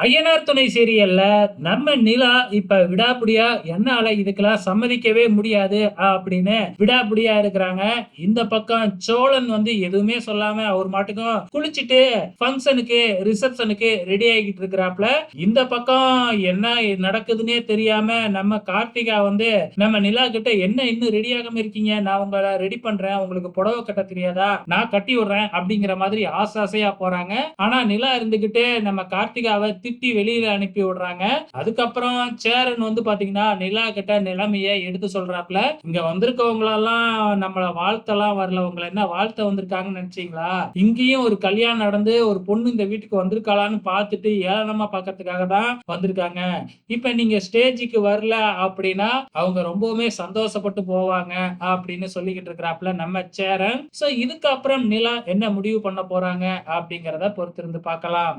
ஐயனார் துணை சீரியல்ல நம்ம நிலா இப்ப விடாப்பிடியா என்னால இதுக்கெல்லாம் சம்மதிக்கவே முடியாது அப்படின்னு விடாப்பிடியா இருக்கிறாங்க. இந்த பக்கம் சோழன் வந்து எதுவுமே சொல்லாம அவர் மாட்டுக்கும் குளிச்சுட்டு ஃபங்க்ஷனுக்கு ரிசப்ஷனுக்கு ரெடி ஆகிட்டு இருக்கிறாப்ல. இந்த பக்கம் என்ன நடக்குதுன்னே தெரியாம நம்ம கார்த்திகா வந்து நம்ம நிலா கிட்ட என்ன இன்னும் ரெடி ஆகாம இருக்கீங்க, நான் உங்களை ரெடி பண்றேன், உங்களுக்கு புடவை கட்ட தெரியாதா, நான் கட்டி விடுறேன் அப்படிங்கிற மாதிரி ஆசையா போறாங்க. ஆனா நிலா இருந்துகிட்டு நம்ம கார்த்திகாவை திட்டி வெளியில அனுப்பி விடுறாங்க. அதுக்கப்புறம் சேரன் வந்து பாத்தீங்கன்னா நிலா கிட்ட நிலைமைய எடுத்து சொல்றாப்ல. இங்க வந்திருக்கவங்களெல்லாம் நம்மள வாழ்த்தலாம் வரல, உங்களை என்ன வாழ்த்த வந்திருக்காங்கன்னு நினைச்சீங்களா? இங்கேயும் ஒரு கல்யாணம் நடந்து ஒரு பொண்ணு இந்த வீட்டுக்கு வந்திருக்காளான்னு பார்த்துட்டு ஏளனமா பார்க்கறதுக்காக தான் வந்திருக்காங்க. இப்ப நீங்க ஸ்டேஜுக்கு வரல அப்படின்னா அவங்க ரொம்பவுமே சந்தோஷப்பட்டு போவாங்க அப்படின்னு சொல்லிக்கிட்டு இருக்கிறாப்ல நம்ம சேரன். சோ இதுக்கப்புறம் நிலா என்ன முடிவு பண்ண போறாங்க அப்படிங்கறத பொறுத்திருந்து பார்க்கலாம்.